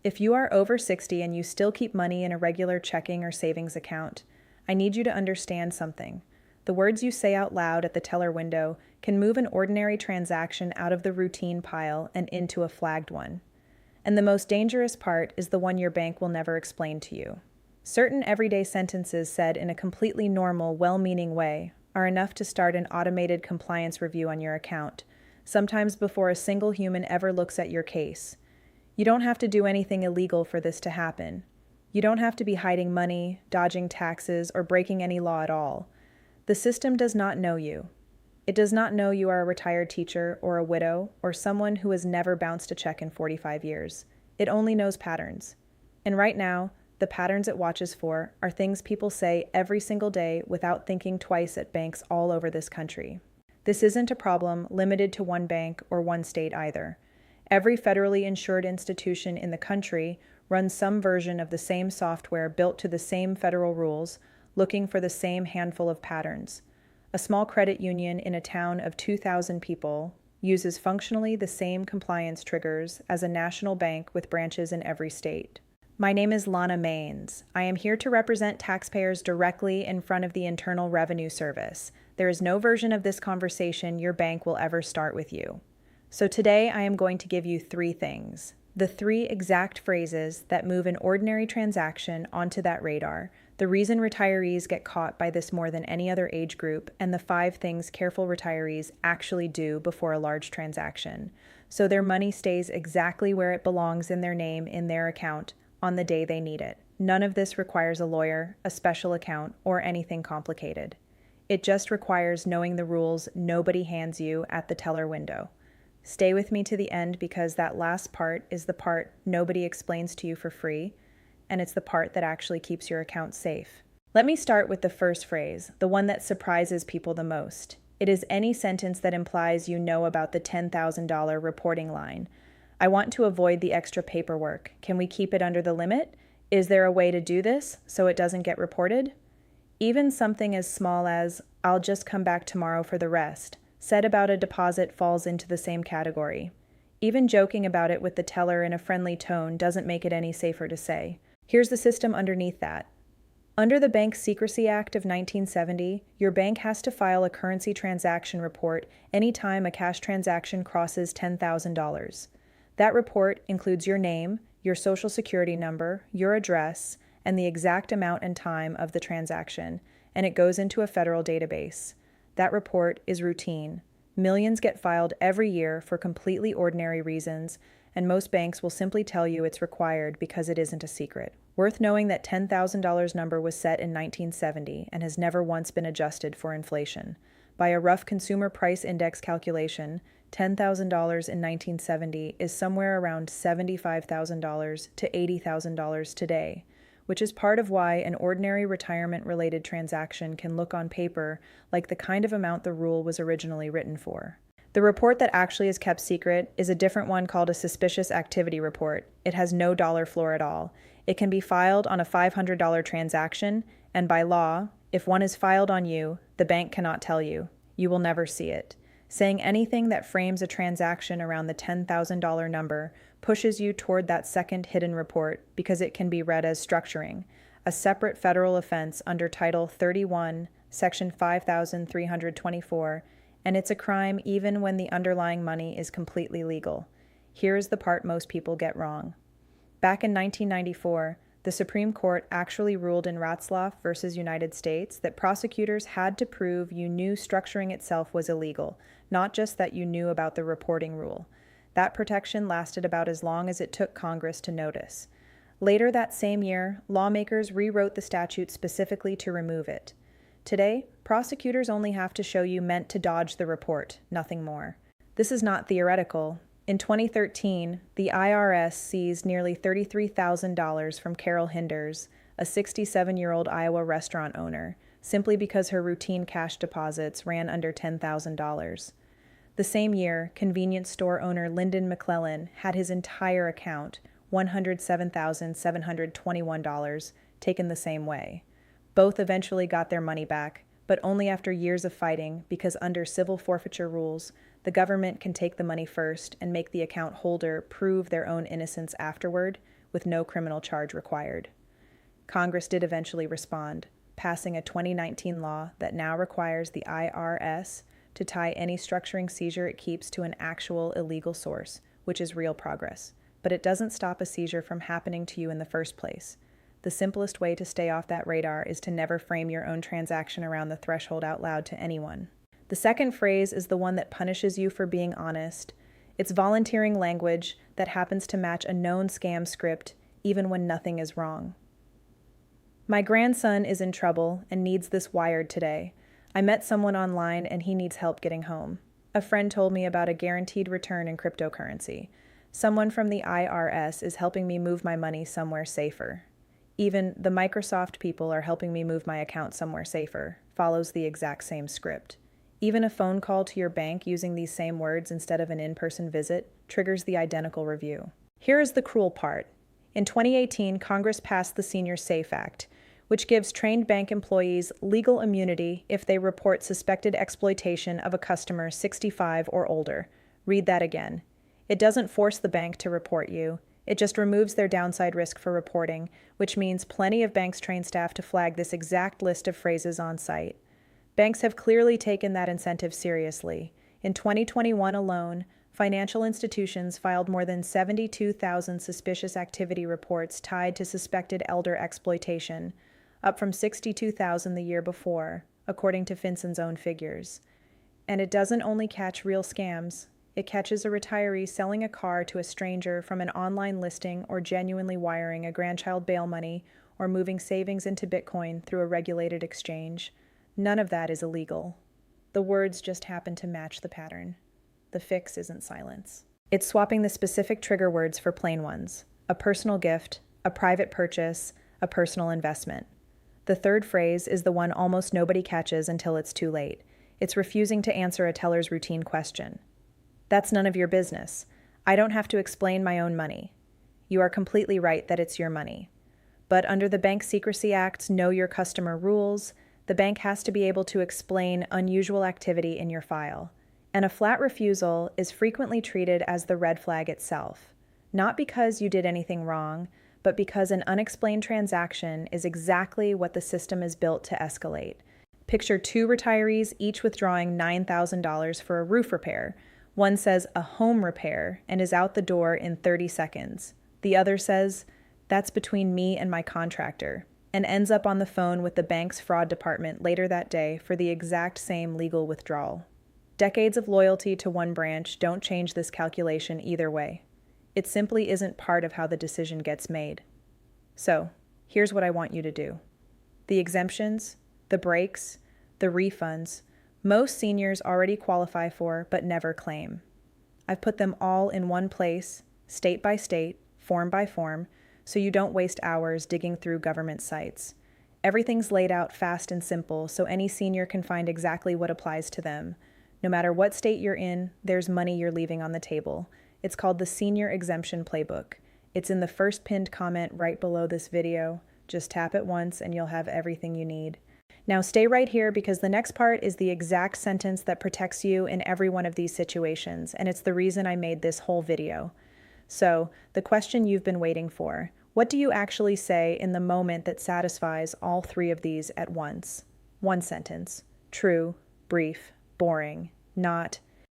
If you are over 60 and you still keep money in a regular checking or savings account, I need you to understand something. The words you say out loud at the teller window can move an ordinary transaction out of the routine pile and into a flagged one. And the most dangerous part is the one your bank will never explain to you. Certain everyday sentences said in a completely normal, well-meaning way are enough to start an automated compliance review on your account, sometimes before a single human ever looks at your case. You don't have to do anything illegal for this to happen. You don't have to be hiding money, dodging taxes, or breaking any law at all. The system does not know you. It does not know you are a retired teacher or a widow or someone who has never bounced a check in 45 years. It only knows patterns. And right now, the patterns it watches for are things people say every single day without thinking twice at banks all over this country. This isn't a problem limited to one bank or one state either. Every federally insured institution in the country runs some version of the same software built to the same federal rules, looking for the same handful of patterns. A small credit union in a town of 2,000 people uses functionally the same compliance triggers as a national bank with branches in every state. My name is Lana Maines. I am here to represent taxpayers directly in front of the Internal Revenue Service. There is no version of this conversation your bank will ever start with you. So today I am going to give you three things. The three exact phrases that move an ordinary transaction onto that radar, the reason retirees get caught by this more than any other age group, and the 5 things careful retirees actually do before a large transaction, so their money stays exactly where it belongs in their name in their account on the day they need it. None of this requires a lawyer, a special account, or anything complicated. It just requires knowing the rules nobody hands you at the teller window. Stay with me to the end because that last part is the part nobody explains to you for free, and it's the part that actually keeps your account safe. Let me start with the first phrase, the one that surprises people the most. It is any sentence that implies you know about the $10,000 reporting line. I want to avoid the extra paperwork. Can we keep it under the limit? Is there a way to do this so it doesn't get reported? Even something as small as, I'll just come back tomorrow for the rest, said about a deposit falls into the same category. Even joking about it with the teller in a friendly tone doesn't make it any safer to say. Here's the system underneath that. Under the Bank Secrecy Act of 1970, your bank has to file a currency transaction report anytime a cash transaction crosses $10,000. That report includes your name, your social security number, your address, and the exact amount and time of the transaction, and it goes into a federal database. That report is routine. Millions get filed every year for completely ordinary reasons, and most banks will simply tell you it's required because it isn't a secret. Worth knowing that $10,000 number was set in 1970 and has never once been adjusted for inflation. By a rough consumer price index calculation, $10,000 in 1970 is somewhere around $75,000 to $80,000 today, which is part of why an ordinary retirement-related transaction can look on paper like the kind of amount the rule was originally written for. The report that actually is kept secret is a different one called a suspicious activity report. It has no dollar floor at all. It can be filed on a $500 transaction, and by law, if one is filed on you, the bank cannot tell you. You will never see it. Saying anything that frames a transaction around the $10,000 number pushes you toward that second hidden report because it can be read as structuring, a separate federal offense under Title 31, Section 5324, and it's a crime even when the underlying money is completely legal. Here's the part most people get wrong. Back in 1994, the Supreme Court actually ruled in Ratzlaff versus United States that prosecutors had to prove you knew structuring itself was illegal, not just that you knew about the reporting rule. That protection lasted about as long as it took Congress to notice. Later that same year, lawmakers rewrote the statute specifically to remove it. Today, prosecutors only have to show you meant to dodge the report, nothing more. This is not theoretical. In 2013, the IRS seized nearly $33,000 from Carol Hinders, a 67-year-old Iowa restaurant owner, simply because her routine cash deposits ran under $10,000. The same year, convenience store owner Lyndon McClellan had his entire account, $107,721, taken the same way. Both eventually got their money back, but only after years of fighting because under civil forfeiture rules, the government can take the money first and make the account holder prove their own innocence afterward, with no criminal charge required. Congress did eventually respond, passing a 2019 law that now requires the IRS to tie any structuring seizure it keeps to an actual illegal source, which is real progress. But it doesn't stop a seizure from happening to you in the first place. The simplest way to stay off that radar is to never frame your own transaction around the threshold out loud to anyone. The second phrase is the one that punishes you for being honest. It's volunteering language that happens to match a known scam script, even when nothing is wrong. My grandson is in trouble and needs this wired today. I met someone online and he needs help getting home. A friend told me about a guaranteed return in cryptocurrency. Someone from the IRS is helping me move my money somewhere safer. Even the Microsoft people are helping me move my account somewhere safer. Follows the exact same script. Even a phone call to your bank using these same words instead of an in-person visit triggers the identical review. Here is the cruel part. In 2018, Congress passed the Senior SAFE Act, which gives trained bank employees legal immunity if they report suspected exploitation of a customer 65 or older. Read that again. It doesn't force the bank to report you. It just removes their downside risk for reporting, which means plenty of banks train staff to flag this exact list of phrases on site. Banks have clearly taken that incentive seriously. In 2021 alone, financial institutions filed more than 72,000 suspicious activity reports tied to suspected elder exploitation, up from 62,000 the year before, according to FinCEN's own figures. And it doesn't only catch real scams. It catches a retiree selling a car to a stranger from an online listing or genuinely wiring a grandchild bail money or moving savings into Bitcoin through a regulated exchange. None of that is illegal. The words just happen to match the pattern. The fix isn't silence. It's swapping the specific trigger words for plain ones. A personal gift, a private purchase, a personal investment. The third phrase is the one almost nobody catches until it's too late. It's refusing to answer a teller's routine question. That's none of your business. I don't have to explain my own money. You are completely right that it's your money. But under the Bank Secrecy Act's Know Your Customer rules, the bank has to be able to explain unusual activity in your file. And a flat refusal is frequently treated as the red flag itself. Not because you did anything wrong, but because an unexplained transaction is exactly what the system is built to escalate. Picture two retirees each withdrawing $9,000 for a roof repair. One says a home repair and is out the door in 30 seconds. The other says, that's between me and my contractor, and ends up on the phone with the bank's fraud department later that day for the exact same legal withdrawal. Decades of loyalty to one branch don't change this calculation either way. It simply isn't part of how the decision gets made. So, here's what I want you to do. The exemptions, the breaks, the refunds, most seniors already qualify for but never claim. I've put them all in one place, state by state, form by form, so you don't waste hours digging through government sites. Everything's laid out fast and simple so any senior can find exactly what applies to them. No matter what state you're in, there's money you're leaving on the table. It's called the Senior Exemption Playbook. It's in the first pinned comment right below this video. Just tap it once and you'll have everything you need. Now stay right here because the next part is the exact sentence that protects you in every one of these situations, and it's the reason I made this whole video. So, the question you've been waiting for. What do you actually say in the moment that satisfies all three of these at once? One sentence. True, brief, boring, not,